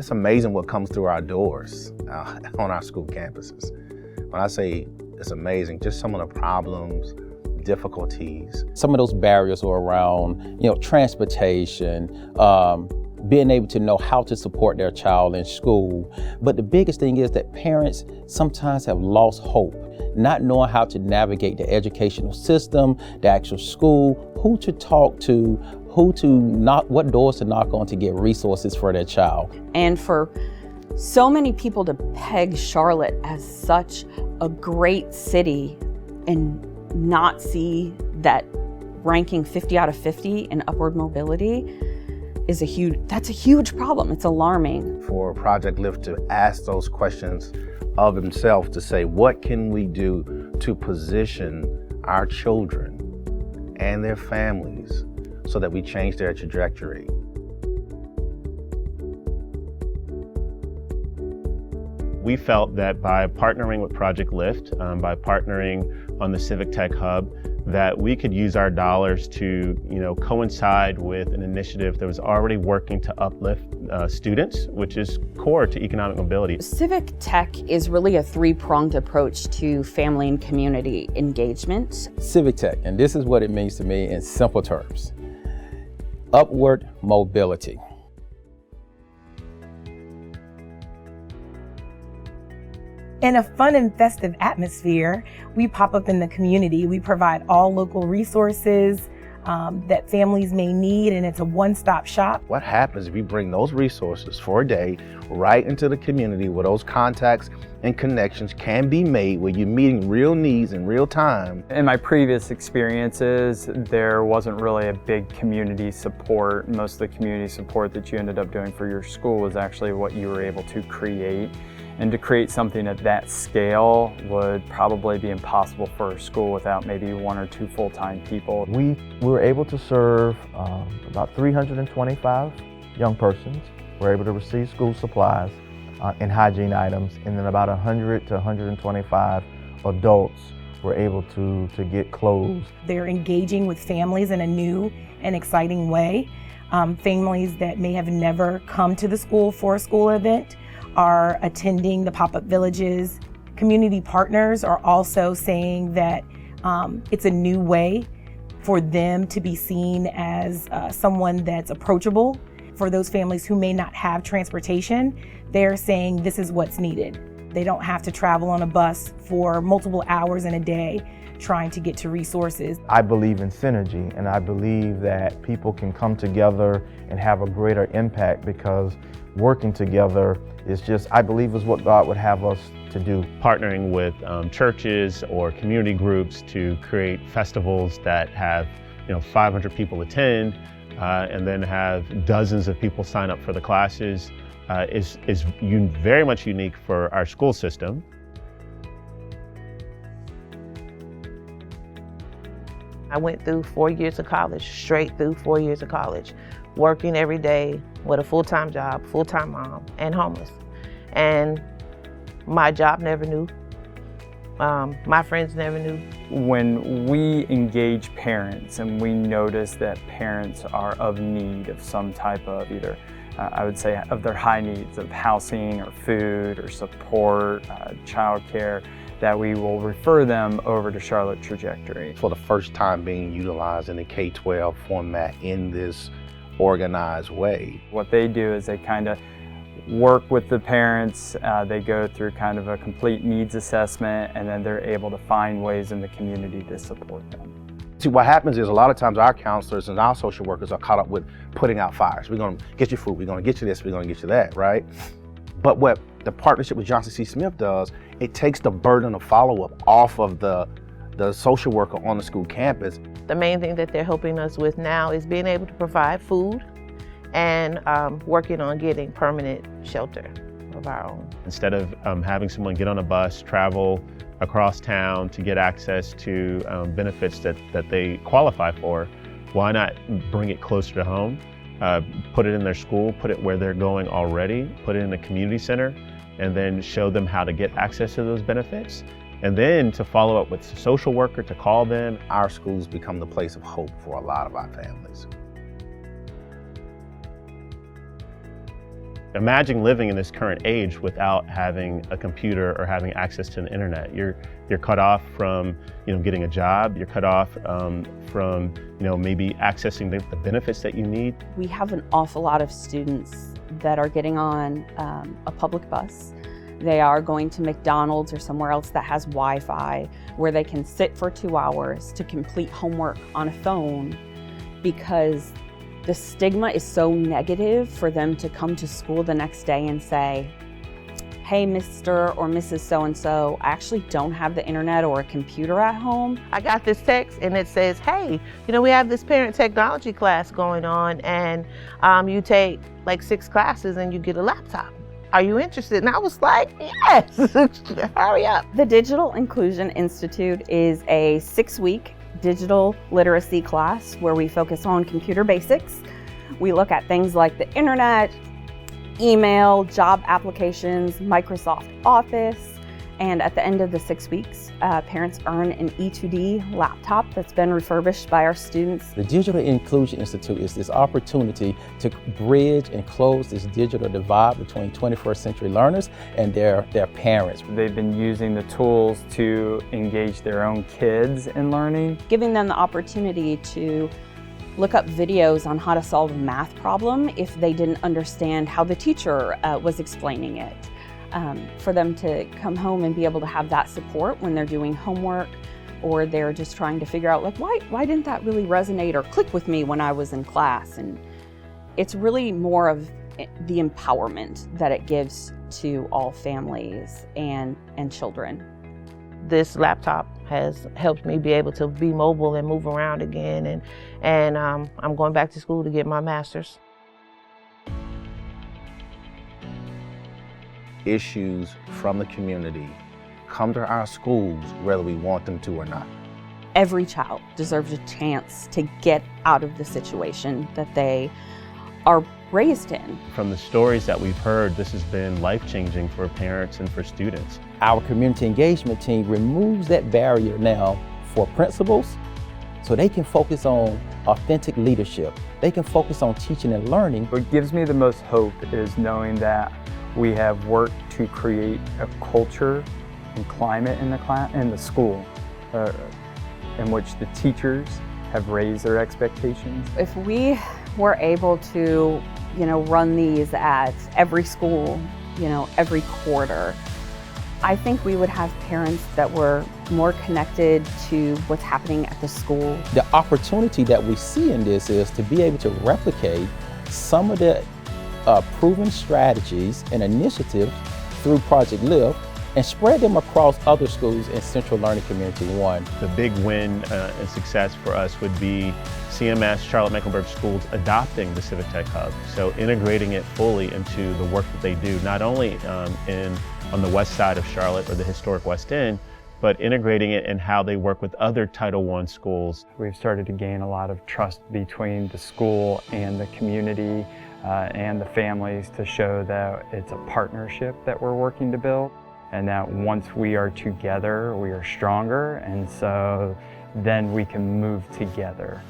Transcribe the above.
It's amazing what comes through our doors on our school campuses. When I say it's amazing, just some of the problems, difficulties. Some of those barriers are around, transportation, being able to know how to support their child in school. But the biggest thing is that parents sometimes have lost hope, not knowing how to navigate the educational system, the actual school, who to talk to, what doors to knock on to get resources for their child. And for so many people to peg Charlotte as such a great city and not see that ranking 50 out of 50 in upward mobility that's a huge problem. It's alarming. For Project L.I.F.T to ask those questions of himself, to say, what can we do to position our children and their families so that we change their trajectory? We felt that by partnering with Project L.I.F.T, by partnering on the Civic Tech Hub, that we could use our dollars to, coincide with an initiative that was already working to uplift students, which is core to economic mobility. Civic Tech is really a three-pronged approach to family and community engagement. Civic Tech, and this is what it means to me in simple terms: upward mobility. In a fun and festive atmosphere, we pop up in the community. We provide all local resources that families may need, and it's a one-stop shop. What happens if you bring those resources for a day right into the community where those contacts and connections can be made, where you're meeting real needs in real time? In my previous experiences, there wasn't really a big community support. Most of the community support that you ended up doing for your school was actually what you were able to create. And to create something at that scale would probably be impossible for a school without maybe 1 or 2 full-time people. We were able to serve about 325 young persons. We were able to receive school supplies and hygiene items, and then about 100 to 125 adults were able to get clothes. They're engaging with families in a new and exciting way. Families that may have never come to the school for a school event are attending the pop-up villages. Community partners are also saying that it's a new way for them to be seen as someone that's approachable. For those families who may not have transportation, they're saying this is what's needed. They don't have to travel on a bus for multiple hours in a day trying to get to resources. I believe in synergy, and I believe that people can come together and have a greater impact, because working together I believe is what God would have us to do. Partnering with churches or community groups to create festivals that have 500 people attend and then have dozens of people sign up for the classes is very much unique for our school system. I went through 4 years of college, straight through 4 years of college, working every day with a full-time job, full-time mom, and homeless. And my job never knew. My friends never knew. When we engage parents and we notice that parents are of need of some type of either, I would say, of their high needs of housing or food or support, childcare, that we will refer them over to Charlotte Trajectory. For the first time being utilized in the K-12 format in this organized way. What they do is they kind of work with the parents, they go through kind of a complete needs assessment, and then they're able to find ways in the community to support them. See, what happens is a lot of times our counselors and our social workers are caught up with putting out fires. We're gonna get you food, we're gonna get you this, we're gonna get you that, right? But what the partnership with Johnson C. Smith does, it takes the burden of follow-up off of the social worker on the school campus. The main thing that they're helping us with now is being able to provide food and working on getting permanent shelter of our own. Instead of having someone get on a bus, travel across town to get access to benefits that they qualify for, why not bring it closer to home? Put it in their school, put it where they're going already, put it in a community center, and then show them how to get access to those benefits. And then to follow up with a social worker to call them. Our schools become the place of hope for a lot of our families. imagine living in this current age without having a computer or having access to the internet. You're cut off from getting a job. You're cut off from maybe accessing the benefits that you need. We have an awful lot of students that are getting on a public bus. They are going to McDonald's or somewhere else that has Wi-Fi where they can sit for 2 hours to complete homework on a phone, because the stigma is so negative for them to come to school the next day and say, hey, Mr. or Mrs. So-and-so, I actually don't have the internet or a computer at home. I got this text and it says, hey, we have this parent technology class going on, and you take like 6 classes and you get a laptop. Are you interested? And I was like, yes, hurry up. The Digital Inclusion Institute is a 6-week digital literacy class where we focus on computer basics. We look at things like the internet, email, job applications, Microsoft Office, and at the end of the 6 weeks, parents earn an E2D laptop that's been refurbished by our students. The Digital Inclusion Institute is this opportunity to bridge and close this digital divide between 21st century learners and their parents. They've been using the tools to engage their own kids in learning. Giving them the opportunity to look up videos on how to solve a math problem if they didn't understand how the teacher was explaining it. For them to come home and be able to have that support when they're doing homework, or they're just trying to figure out, like, why didn't that really resonate or click with me when I was in class? And it's really more of the empowerment that it gives to all families and children. This laptop has helped me be able to be mobile and move around again, and I'm going back to school to get my master's. Issues from the community come to our schools whether we want them to or not. Every child deserves a chance to get out of the situation that they are raised in. From the stories that we've heard, this has been life-changing for parents and for students. Our community engagement team removes that barrier now for principals, so they can focus on authentic leadership. They can focus on teaching and learning. What gives me the most hope is knowing that we have worked to create a culture and climate in the school in which the teachers have raised their expectations. If we were able to, run these at every school, every quarter, I think we would have parents that were more connected to what's happening at the school. The opportunity that we see in this is to be able to replicate some of the proven strategies and initiatives through Project L.I.F.T and spread them across other schools in Central Learning Community 1. The big win and success for us would be CMS, Charlotte-Mecklenburg Schools, adopting the Civic Tech Hub. So integrating it fully into the work that they do, not only on the west side of Charlotte or the historic West End, but integrating it in how they work with other Title I schools. We've started to gain a lot of trust between the school and the community and the families to show that it's a partnership that we're working to build, and that once we are together, we are stronger, and so then we can move together.